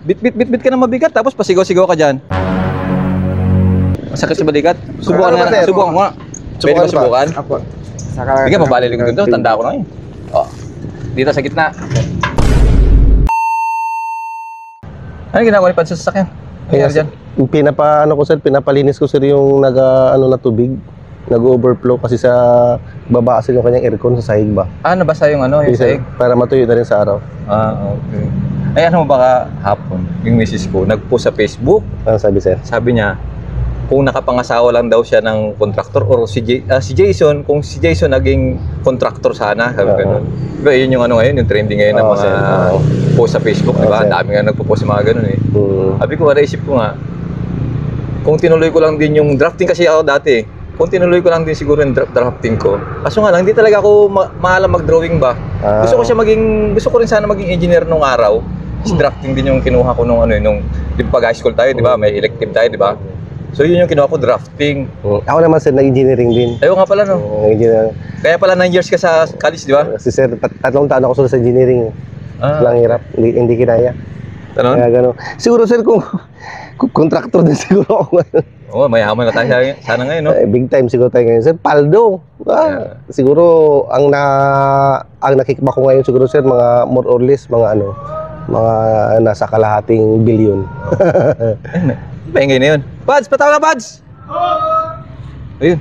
Bit ka na mabigat, tapos pasigaw-sigaw ka dyan. Masakit sa balikat. Subukan Ano ba, nga, sir? subukan mo nga. Pwede ba Subukan ba? subukan? Apo. Saka Bigyan, mabalilig ko dito. Tanda ko na yun. Oh. Dito sa gitna. Ano ginagawa ni Pads sa sasakyan? Ano nangyari dyan? Ano ko sir, pinapalinis ko sir yung na tubig. Nag-overflow kasi sa baba sir yung kanyang aircon sa sahig ba. Ah, nabasa yung ano, yung Sir, sahig? para matuyo na rin sa araw. Ah, okay. Ay, ano mo baka hapon, yung misis ko, nag-post sa Facebook, Ano sabi sir? sabi niya, kung nakapangasawa lang daw siya ng kontraktor or si Jason, kung si Jason naging kontraktor sana, sabi ko ganun. Diba, yun yung ano ngayon, yung trending ngayon ng Oo, mga sir. Oo. post sa Facebook, diba? Oo, Ang sir. dami nga nagpo-post ng mga ganun eh. Sabi ko, naisip ko nga, kung tinuloy ko lang din yung drafting kasi ako dati, kung tinuloy ko lang din siguro yung drafting ko. Kaso nga lang, hindi talaga ako maalam mag-drawing ba. Gusto ko rin sana maging engineer nung araw. Kasi drafting din yung kinuha ko nung pag-high school tayo, di ba? May elective tayo, di ba? So yun yung kinuha ko, drafting. Ako naman sir, nag-engineering din. Ayaw nga pala, no? Engineer. Kaya pala 9 years ka sa college, di ba? Si sir, 3 taon ako sa engineering. Lang hirap, hindi kinaya. Ano? Kaya gano'n. Siguro sir, kung contractor din siguro ako ngayon. Oo, mayaman na tayo sana ngayon, no? Big time siguro tayo ngayon sir. Paldo. Siguro ang nakikba ko ngayon siguro sir, mga more or less mga nasa kalahating bilyon. Paingay na yun. Pads, patawa na, Pads! Ayun.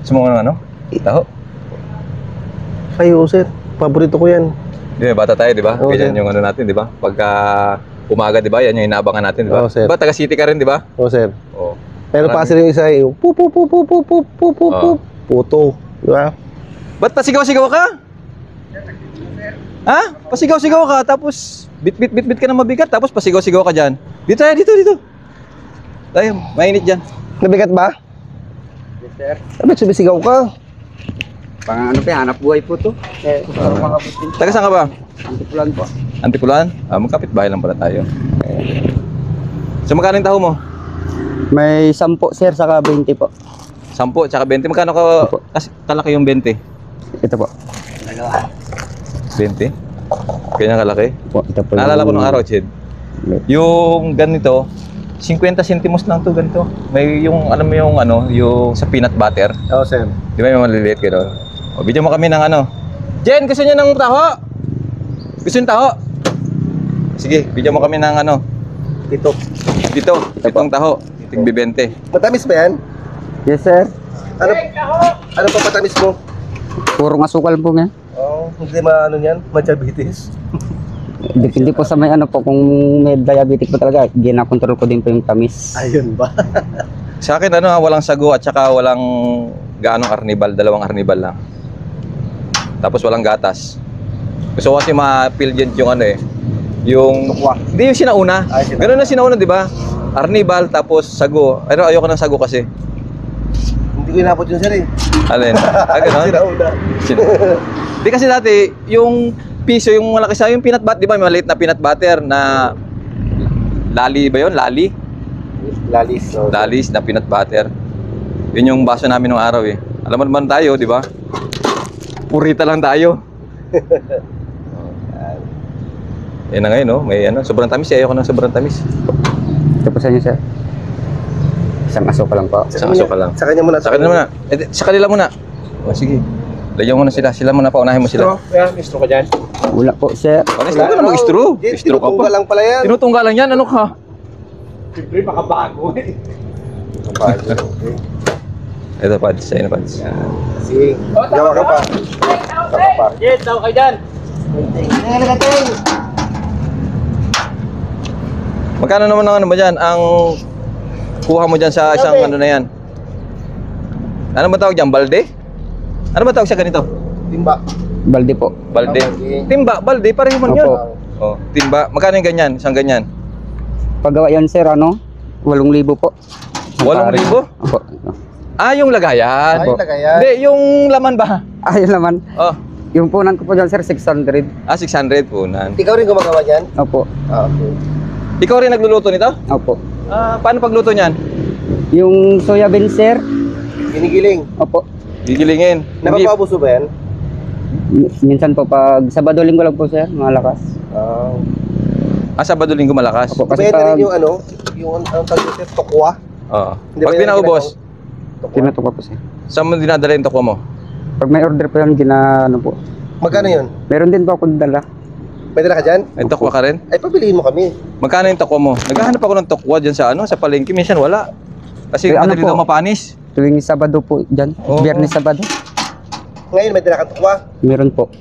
Sumungo ng ano? Taho. Ayo sir, paborito ko yan. Di ba, bata tayo, di ba? Oo, Ganyan sir. yung ano natin, di ba? Pagka umaga, di ba? Yan yung inaabangan natin, di ba? Oo, sir. Diba, taga city ka rin, di ba? Oo sir. Oo. Pero pa sir yung isa yung puto. Di ba? Ba't pasigaw-sigaw ka? Ha? Pasigaw-sigaw ka, tapos bit ka na mabigat, tapos pasigaw-sigaw ka dyan. Dito tayo, dito. Tayo, mainit dyan. Nabigat ba? Yes, sir. Bakit sumisigaw ka? Pang ano pa, hanap buhay po to. Para makapusin. Taga saan ka ba? Antipulan po. Antipulan? Magkapit bahay lang pala tayo. So magkano yung taho mo? May 10 sir, saka 20 po. 10 tsaka 20. Magkano ka kasi kalaki yung 20? Ito po. 20? Ganyan kalaki? Po, ito po. Naalala ko nung araw, Chid. Yung ganito, 50 centimos lang to ganito. May yung, alam mo yung sa peanut butter. Oo sir. Di ba yung maliliit ka doon? O, bigyan mo kami ng ano. Jen, gusto niya ng taho? Gusto yung taho? Sige, bigyan mo kami ng ano. Ito. Itong taho. Itig 20. Matamis ba yan? Yes, sir. Ano pa matamis mo? Purong asukal po nga. Hindi yan, diabetes. Depende po sa may ano po, kung may diabetic po talaga, ginakontrol ko din po yung tamis. Ayun ba? Sa akin walang sago at saka walang gaanong arnibal, 2 arnibal lang. Tapos walang gatas. Gusto ko kasi ma-pilgent yung yung hindi yung sinauna. Ganun na sinauna, di ba? Arnibal tapos sago. Pero ayoko ng sago kasi. Hindi ko inabot yun sir eh. Alin? Ganun? Sinauna. Di kasi dati, yung piso, yung malaki sa yung peanut butter, di ba? May maliit na peanut butter na lali ba yun? Lali? Lalis. No? Lalis na peanut butter. Yun yung baso namin nung araw eh. Alam mo naman tayo, di ba? Purita lang tayo. Yan na ngayon, no? May sobrang tamis. Ayoko ng sobrang tamis. Ito po sa inyo, sir. Isang asukal lang po. Isang aso ka lang. Sa kanya muna. Sa kanila muna. Sa kanila muna. O, sige. Lagyan mo na sila. Sila muna, paunahin mo sila. Istro ka dyan. Wala po, sir. Honest, huwag ka na mag-istro. Istro ka pa. lang pala yan. Tinutungga lang yan. Ano ka? Siyempre, makabago eh. Ito, Pads. Sa'yo na, Pads. Sige. Gawa ka pa. Jet, tawag kayo dyan. Magkano naman ang ba dyan? Ang kuha mo dyan sa isang na yan? Ano ba tawag dyan? Balde? Ano ba tawag sa ganito? Timba. Balde po. Balde. Timba, balde, pareho man yun. Oh, timba. Magkano yung ganyan? Isang ganyan? Paggawa yan, sir, 8,000 po. 8,000? Opo. Yung lagayan. Yung lagayan. Hindi, yung laman ba? Yun naman. Oh. Yung punan ko po dyan, sir, 600. 600 punan. Ikaw rin gumagawa dyan? Opo. Okay. Ikaw rin nagluluto nito? Opo. Paano pagluto niyan? Yung soya bean, sir. Ginigiling. Opo. Gigilingin. Napapabuso ba yan? Minsan po, pag Sabado Linggo lang po, sir, malakas. Sabado linggo malakas. Opo, kasi Pwede pag rin yung ano, yung anong tawag dito, sir, tokwa. Oo. Hindi ba Pag yan pinaubos, Tokwa. tinutuko po sir. saan mo dinadala yung tokwa mo? Pag may order po yan, ano po. Magkano yun? Meron din po akong dala. May dala ka dyan? May tokwa ka rin? Ay, pabilihin mo kami. Magkano yung tokwa mo? Naghahanap ako ng tokwa dyan sa sa palengke. Minsan wala. Kasi Eh, ano madali po? daw mapanis. Tuwing Sabado po dyan. Oo. Biyernes, Sabado. Ngayon, may dala kang tokwa. Meron po.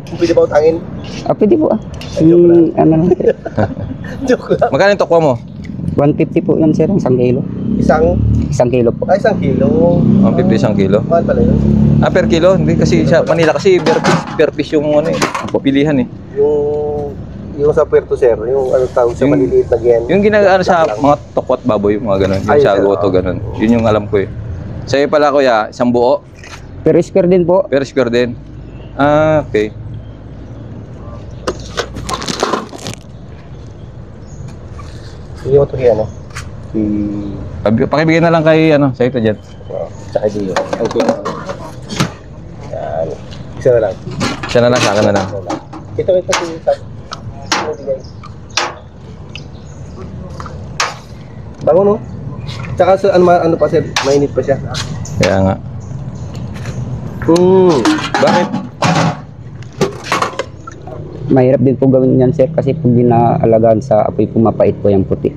Kung pwede ba utangin? Pwede po ah. Yung, ano lang sir. Joke lang. Magkano yung tokwa mo? 150 po yan sir, 1 kilo. Isang, 1 kilo po. ay, 1 kilo. 150 isang kilo. Mahal pala yun. Per kilo? Hindi kasi sa Manila kasi per piece yung pilihan eh. Yung sa Puerto, sir, yung ano tawag sa Yung- maliliit na gen. Yung ginagaano sa mga tokwat baboy, mga ganun. Yung Ay, sa sir, goto, ganun. Yun yung alam ko eh. Sa'yo pala kuya, isang buo, Pero square din po. per square din. Okay. Yung ito kaya, ano? Pakibigay na lang kay sa ito dyan. Tsaka di yun. Okay. Yan. Isa na lang. Siya na lang, sa akin na lang. Ito si Sam. Ano bigay? Bango, no? Tsaka sa, ano pa, sir, mainit pa siya. Kaya nga. Bakit? Mahirap din po gawin yan sir kasi pag ginaalagaan sa apoy pumapait po yung puti.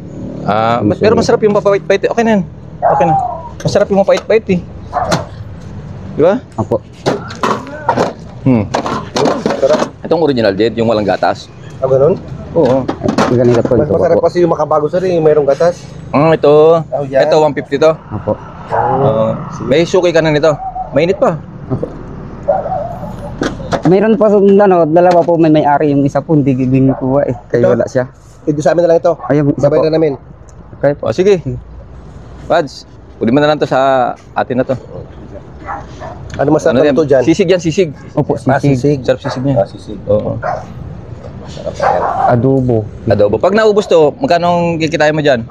Pero masarap yung mapapait-pait eh. Okay na yan. Okay na. Masarap yung mapait-pait eh. Di ba? Apo. Sarap. Itong original jet, yung walang gatas. Ah, ganun? Oo. Ganito po. Mas masarap kasi yung makabago, sir, yung mayroong gatas. Ito. Oh, yan. Ito, 150 to. Apo. May suki ka na nito. Mainit pa. Mayroon pa dalawa po may-ari, yung isa po hindi din kuha eh. Kaya wala siya. Ito sa amin na lang ito. Ay, yung isa Sabay po. na namin. Kaya po. O sige. Pads, uli mo na lang to sa atin na to. Ano masarap yan? ito dyan? Sisig yan, sisig. Opo, Sisig. sisig, Sarap sisig niya. Sisig. Oo. adobo. Adobo. Pag naubos to, magkano ang kikitain mo dyan?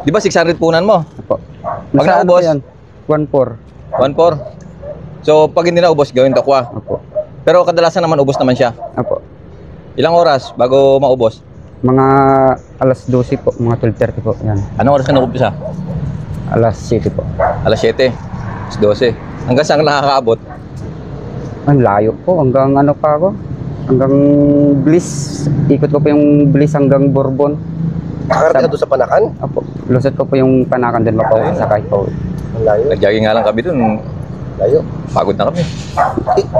Di ba 600 punan mo? Opo. Pag Nasa ano naubos? po yan? 1/4. 1/4. So, pag hindi naubos, gawin tokwa. Opo. Pero kadalasan naman ubos naman siya. Opo. Ilang oras bago maubos? Mga alas 12 po, mga 12:30 po. Yan. Anong oras ka nakumpisa? Alas 7 po. Alas 7. Alas 12. Hanggang saan nakakaabot? Ang layo po, hanggang ano pa ako? Hanggang Bliss. Ikot ko po yung Bliss hanggang Bourbon. Nakarating ka doon sa Panakan? Opo. Lusot ko po yung Panakan din pa po sa Kaikaw. Ang layo. Nag-jogging nga lang kami dun. Layo. Pagod na kami.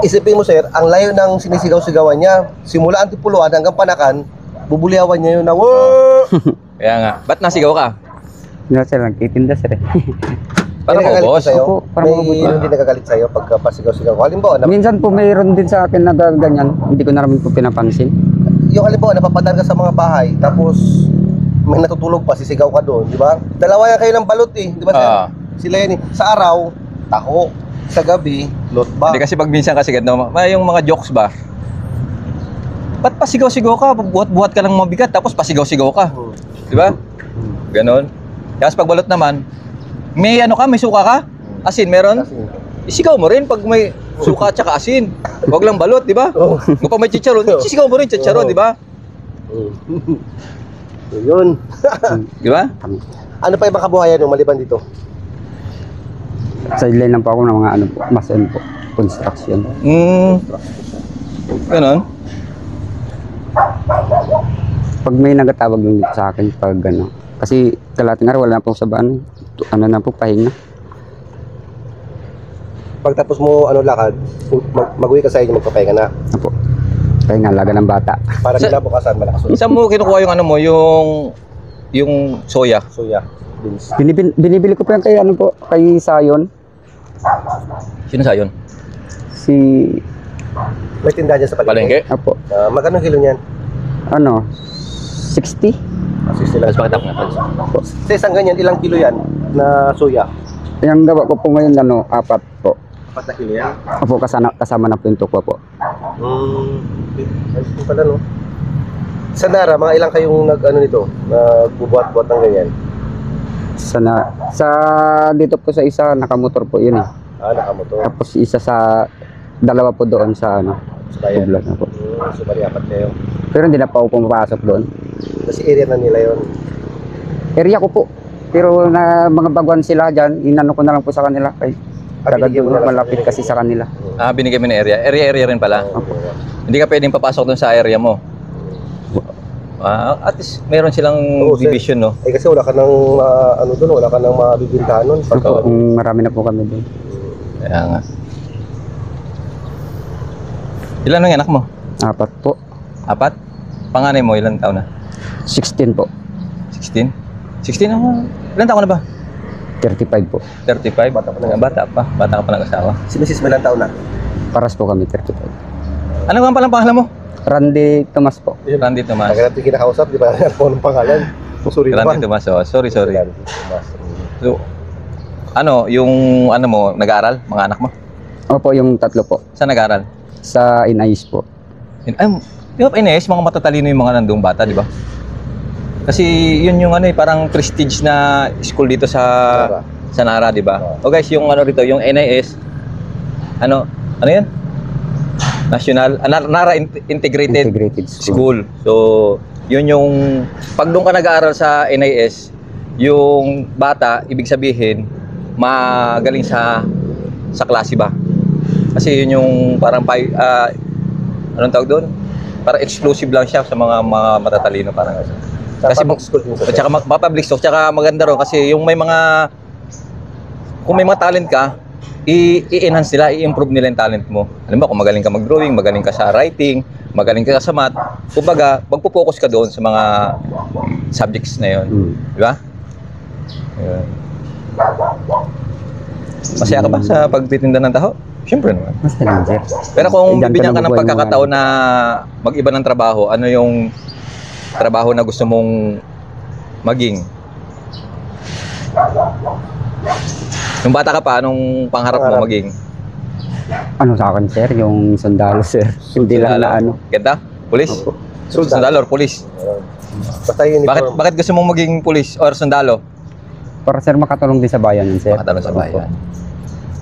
Isipin mo, sir, ang layo ng sinisigaw-sigawan niya, simula Antipuluan hanggang Panakan, bubuliawan niya yun na, "Whoa!" Kaya nga. Ba't nasigaw ka? Hindi sir, nagtitinda sir eh. Para May nagagalit maubos. ba sa'yo? Opo, para May maubos. hindi nagagalit sa'yo pagka pasigaw-sigaw. Halimbawa, Minsan po mayroon din sa akin na ganyan, hindi ko na rin po pinapansin. yung halimbawa, napapadaan ka sa mga bahay, tapos may natutulog pa, sisigaw ka doon, di ba? Dalawa yan kayo ng balot eh, di ba sir? Ah. Sila yan eh. Sa araw, taho. Sa gabi, lotba. Hindi kasi pag minsan kasi yung mga jokes ba? Ba't pasigaw-sigaw ka? Buhat-buhat ka lang mabigat tapos pasigaw-sigaw ka. Di ba? Ganon. Tapos pag balot naman, may may suka ka? Asin meron? Isigaw mo rin pag may suka at saka asin. Huwag lang balot, di ba? Oo. Kung pa may chicharon, isigaw mo rin chicharon, di ba? So, yun. Di ba? Ano pa ibang kabuhayan yung maliban dito? Sideline lang po ako ng mga ano po, mason po, construction. Ganon. Pag may nagatawag lang dito sa akin pag ano, kasi kalating araw wala na po sa baan, ano na po, pahinga. Pagtapos mo lakad, mag-uwi ka sa inyo, magpapahinga na. Apo. Kaya nga, laga ng bata. Para kinabukasan, malakas ulit. Saan mo kinukuha yung yung soya? Soya, beans. Binibili ko po yan kay ano po, kay Sayon. Sino sa yun? Si, May tindahan dyan sa palengke. Palengke? apo, Magkano kilo niyan? ano, 60? Kasi sila. Tapos pakita ko nga. Sa isang ganyan, ilang kilo yan na soya? Yung gawa ko po ngayon, ano, 4 po. 4 na kilo yan? Apo, kasama na po yung tukwa po. Ayos po pala, no? Sa Nara, mga ilang kayong nito, nagbubuhat-buhat ng ganyan? Sa dito po sa isa, nakamotor po yun eh. Nakamotor. Tapos isa sa, dalawa po doon sa ano, Sa bayan. Ublan na po. So, bali, 4 kayo. Pero hindi na pa ako pumapasok doon. Kasi area na nila yun. Area ko po. Pero na mga baguhan sila dyan, inano ko na lang po sa kanila. Kay taga binigyan mo na lang sa malapit kanila. kasi sa kanila. Binigay mo na area. Area rin pala. Opo. Hindi ka pwedeng papasok doon sa area mo. At least meron silang Oo, sir. division, no? Eh kasi wala ka nang ano doon, wala ka nang mabibintahan nun. Oo. Marami na po kami doon. Kaya nga. Ilan ang anak mo? 4 po. 4? Panganay mo, ilang taon na? 16 po. 16? 16 ako. Ilan taon ka na ba? 35 po. 35? Bata pa. Bata ka pa nag-asawa. Si Mrs. Milan taon na? Paras po kami 35. Ano nga palang pangalan mo? Randy Tomas po. Randy Tomas. Pag natin kinakausap, di ba ako ng pangalan? Sorry Randy Tomas. Oh, sorry. Randy Tomas. So, yung ano mo, nag-aaral? Mga anak mo? Opo, yung 3 po. Saan nag-aaral? Sa Inayos po. Di ba NS, mga matatalino yung mga nandung bata, di ba? Kasi yun yung parang prestige na school dito sa Nara, di ba? O guys, yung rito, yung NIS, ano yan? National, Nara Integrated Integrated School. School. So, yun yung, pag doon ka nag-aaral sa NIS, yung bata, ibig sabihin, magaling sa klase ba? Kasi yun yung parang, anong tawag doon? Parang exclusive lang siya sa mga matatalino, parang kasi. Kasi public school din sa at saka public school, tsaka maganda ron kasi yung may mga, kung may mga talent ka, i-enhance nila, i-improve nila yung talent mo. Alam mo, kung magaling ka mag-drawing, magaling ka sa writing, magaling ka sa math, kumbaga, magpo-focus ka doon sa mga subjects na yun. Di ba? Ayun. Masaya ka ba sa pagtitinda ng taho? Siyempre naman. Mas lang, sir. Pero kung Diyan bibigyan ka pa ng nabubuhay pagkakataon na mag-iba ng trabaho, ano yung trabaho na gusto mong maging? Nung bata ka pa, anong pangarap mo maging? Ano sa akin, sir? Yung sundalo, sir. Hindi lang na ano. Ganda? Pulis? Opo. Sundalo or pulis? Basta uniform. Bakit gusto mong maging pulis or sundalo? Para, sir, makatulong din sa bayan yun, sir. Makatalon sa bayan.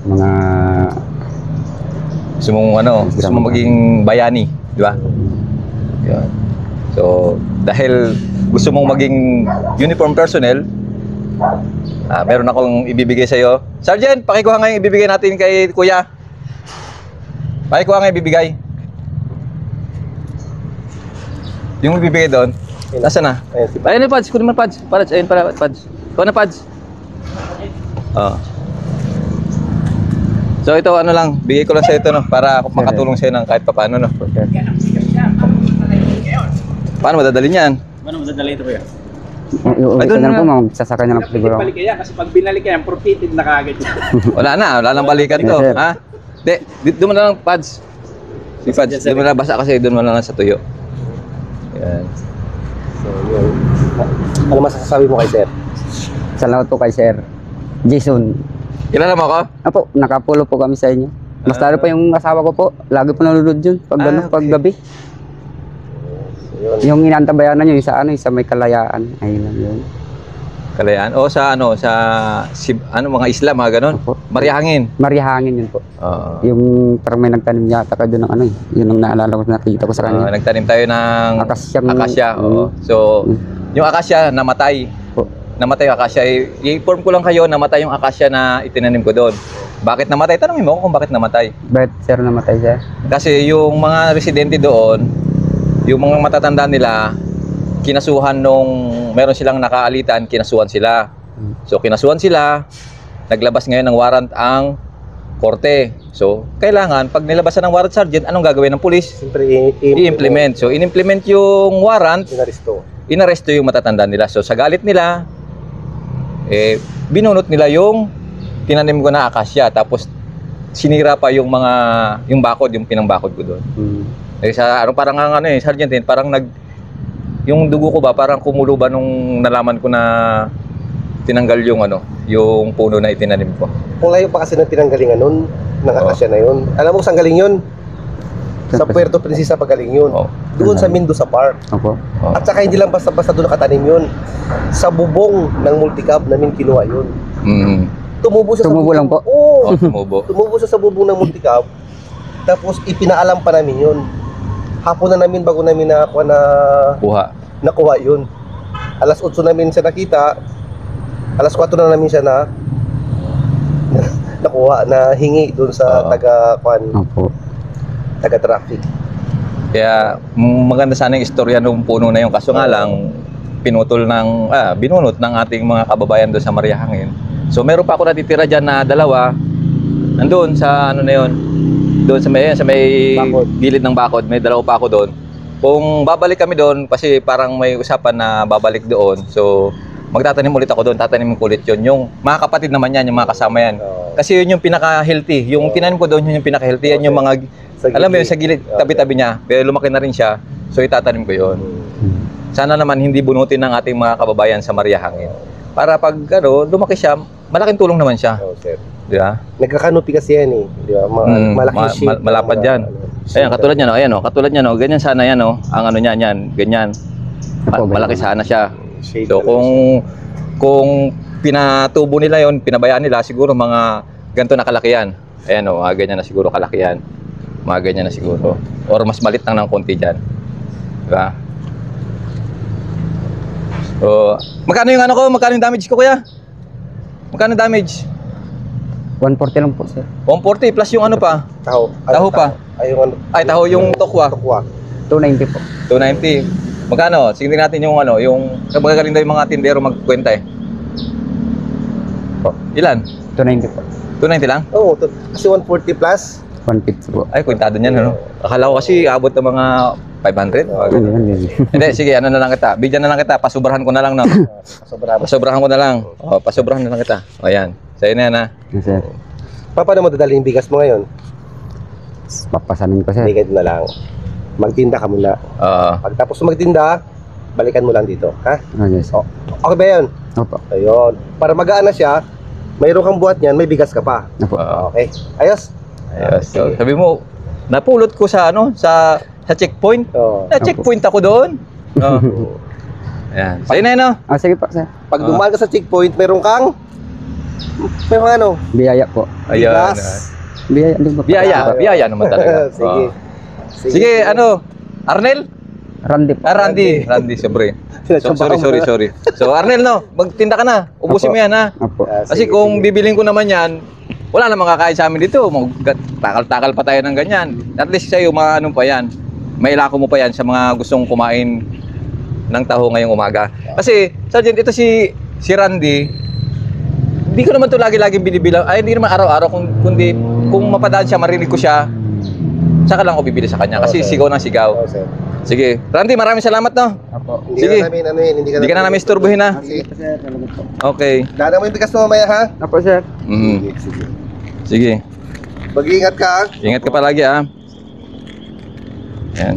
Mga... Gusto mong maging bayani, di ba? Yun. So, dahil gusto mong maging uniform personnel, meron akong ibibigay sa iyo. Sergeant, pakikuha nga yung ibibigay natin kay Kuya. Pakikuha nga yung ibibigay. Yung ibibigay doon, nasa na? Ayun na, Pads. Kunin mo, Pads. Pads, ayun pala, Pads. Kuha na, Pads. So ito bigay ko lang sa ito para makatulong sa iyo ng kahit papaano Paano madadalhin yan? Paano madadala ito kuya? Uuwi ko na lang po, magsasakay na lang po siguro. Balik kaya kasi pag binalik kaya, profitted na kagad. Wala nang balikan to. Yes, sir. Ha? Doon mo na lang, Pads. Si Pads, doon mo na basa kasi doon mo na lang sa tuyo. Yan. So, yun. Ano masasabi mo kay sir? Salamat po kay Sir Jason. Kilala mo ako? Apo, nakapulo po kami sa inyo. Mas lalo pa yung asawa ko po. Lagi po nanonood yun. Pag pag gabi. Yun. Yung inaantabayanan nyo, yung sa may Kalayaan. Ayun lang yun. Kalayaan? O sa mga isla, mga ganon? Opo. Mariahangin. Marihangin yun po. Oo. Yung parang may nagtanim yata ka doon ng yun ang naalala ko, nakita ko sa kanya. Nagtanim tayo ng akasya. Oo. So, yung akasya namatay. Namatay yung akasya. I-inform ko lang kayo, namatay yung akasya na itinanim ko doon. Bakit namatay? Tanongin mo ako kung bakit namatay. Bakit, sir, namatay, sir? Kasi yung mga residente doon, yung mga matatanda nila, kinasuhan meron silang nakaalitan, kinasuhan sila. So kinasuhan sila, naglabas ngayon ng warrant ang korte. So kailangan, pag nilabasan ng warrant, sergeant, anong gagawin ng pulis? Siyempre, I-implement. So in-implement yung warrant, inaresto yung matatanda nila. So sa galit nila, binunot nila yung tinanim ko na akasya. Tapos sinira pa yung bakod, yung pinangbakod ko doon. Parang sergeant, parang yung dugo ko ba, parang kumulo ba nung nalaman ko na tinanggal yung puno na itinanim ko. Kung layo pa kasi ng tinanggalingan nun, ng akasya na yun. Alam mo saan galing yun? Sa Puerto Princesa pa galing yun. Doon sa Mendoza Park. Opo. At saka hindi lang basta-basta doon nakatanim yun. Sa bubong ng multicab namin kinuha yun. Tumubo siya Tumubo lang po? Oo. Tumubo. Tumubo siya sa bubong ng multicab. Tapos ipinaalam pa namin yun. Hapon na namin bago namin nakakuha na Buha. nakuha yun. Alas 8 namin siya nakita, alas 4 na namin siya na nakuha, na hingi doon sa Oo. Opo. taga-traffic. Kaya maganda sana yung istorya ng puno na yun. Kaso nga lang, binunot ng ating mga kababayan doon sa Maria Hangin. So meron pa ako natitira dyan na dalawa. Nandun sa ano na yun. Doon sa may Bakod. gilid ng bakod. May dalawa pa ako doon. Kung babalik kami doon, kasi parang may usapan na babalik doon. So magtatanim ulit ako doon. Tatanim ko ulit yun. Yung mga kapatid naman yan, yung mga kasama yan. Kasi yun yung pinaka-healthy. Yung tinanim ko doon, yun yung pinaka-healthy. Yan yung mga, alam mo yun, sa gilid, tabi-tabi niya. Pero lumaki na rin siya. So itatanim ko yun. Sana naman hindi bunutin ng ating mga kababayan sa Maria Hangin. Para pag lumaki siya, malaking tulong naman siya. Oh, sir. Di ba? Nagkakanopi kasi yan eh. Di ba? Malaking shape. Malapad yan. Ayan, katulad niya, no? Ayan, no? Katulad niya, no? Ganyan sana yan, no? Ang ano niya, yan. Ganyan. Malaki sana siya. Shape So talaga kung pinatubo nila yon, pinabayaan nila, siguro mga ganito na kalakihan. Ayan, no? Ganyan na siguro kalakihan. Mga ganyan na siguro. Or mas malit lang ng konti dyan. Di ba? So, magkano yung ano ko? Magkano yung damage ko, kuya? Magkano damage? 140 lang po, sir. 140 plus yung ano pa? Taho. Taho pa? Ay, yung ano. Ay, taho yung tokwa. Tokwa. 290 po. 290. Magkano? Sige natin yung ano, yung magagaling daw yung mga tindero magkwenta eh. Ilan? 290 po. 290 lang? Oo, kasi 140 plus. 150 po. Ay, kwentado niyan, ano? Akala ko kasi abot ng mga 500. Hindi. Hindi, sige, ano na lang kita. Bigyan na lang kita, pasubrahan ko na lang, no? Sobrang. Pasubrahan ko na lang. O, pasubrahan na lang kita. O, yan. Sa'yo na yan, ha? Yes, sir. Paano mo dadalhin yung bigas mo ngayon? Papasanin ko, sir. Bigay na lang. Magtinda ka muna. Oo. Pagtapos mo magtinda, balikan mo lang dito. Ha? Yes, sir. Okay ba yan? Opo. Ayun. Para magaan na siya, mayroon kang buhat niyan, may bigas ka pa. Opo. Okay. Ayos? Ayos. So, sabi mo, napulot ko sa ano, sa checkpoint. Oo. Na-checkpoint ako doon. Oo. Ayan. Sa'yo na yan, no? Sige po, sir. Pag dumaan ka sa checkpoint, mayroon kang ano? Biyaya po. Ayun. Bigas. Biyaya din po. Biyaya naman talaga. Sige. Oo. Sige, ano? Arnel? Randy po. Randy, sobre. Sorry. So, Arnel, no? Magtinda ka na. Ubusin mo yan, ha? Opo. Kasi kung bibiling ko naman yan, wala namang kakain sa amin dito. Takal-takal pa tayo ng ganyan. At least sa'yo, mga ano pa yan. Mailako mo pa yan sa mga gustong kumain ng taho ngayong umaga. Kasi, Sergeant, ito si Randy, hindi ko naman ito lagi-laging binibilang. Ay, hindi naman araw-araw. Kundi, kung mapadaan siya, marinig ko siya, saka lang ako bibili sa kanya. Kasi Okay. sigaw ng sigaw. Oo, sir. Sige. Randy, maraming salamat, no? Opo. Hindi Sige. ka namin ano yun, Hindi ka na namin istorbohin, ha? Sige. Sir, salamat po. Okay. Daan mo yung bigas mo mamaya, ha? Opo, sir. Mhm. Sige. Sige. Mag-iingat ka, ha? Ingat ka palagi, ha? Yan.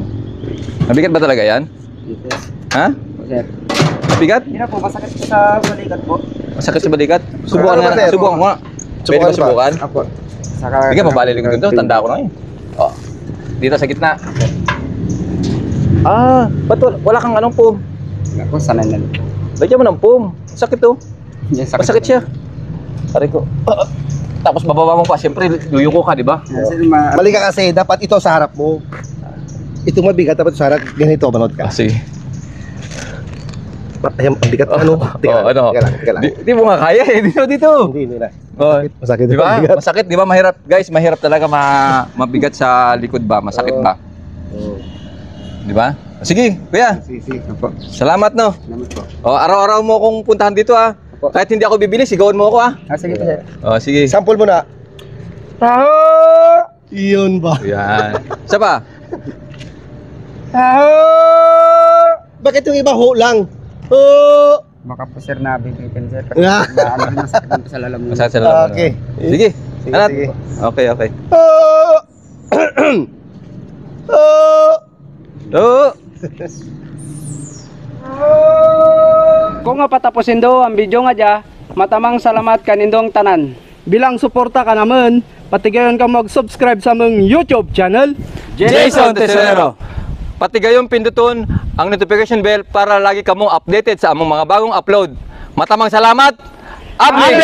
Mabigat ba talaga yan? Yes, sir. Ha? Opo, sir. Mabigat? Hindi na po, masakit po sa balikat po. Masakit sa balikat? Subukan Ano ba, nga. sir? Subukan ko nga. Pwede ba Subukan ba? subukan? Opo. Saka... Sige, mabalilig ko dito. Tanda ko na yun. Oh. Dito sa gitna. Ah, ba't wala kang anong pum? Ako, sanay na lang. Lagyan mo ng pum. Sakit to. Yes, Masakit siya. Pare ko. Tapos bababa mo pa. Siyempre, luyuko ka, di ba? Kasi Mali ka kasi, dapat ito sa harap mo. Ito mabigat, dapat sa harap, ganito, manood ka. Ah, sige. Ayan, mabigat, ano? ano? Teka lang. Di mo nga kaya eh. Hindi to. Hindi na. Oh, Masakit, di ba? mabigat. Masakit, di ba? Mahirap, guys. Mahirap talaga mabigat sa likod ba? Masakit ba? Oo. Di ba? Sige, kuya. Sige. Opo. Salamat, no? Salamat po. Oh, araw-araw mo akong puntahan dito, ha? Opo. Kahit hindi ako bibili, sigawan mo ako, ha? Sige po, sir. Oh, sige. Sample mo na. Taho! Iyon ba? Yan. Isa pa? Taho! Bakit yung iba ho lang? Oh! Baka po, sir, nabibitin, sir. Ah. Maano din masakit lang po sa lalamunan. Masakit sa lalamunan. Okay. Sige. Sige, Anak. sige. Okay. Oh! Oh! Oo. Kung nga patapusin do ang video nga dya, matamang salamat kanindong tanan. Bilang suporta ka naman, patigayon ka mag-subscribe sa mong YouTube channel. Jason Tesorero. Pati gayong pinduton ang notification bell para lagi kamong updated sa among mga bagong upload. Matamang salamat. Update!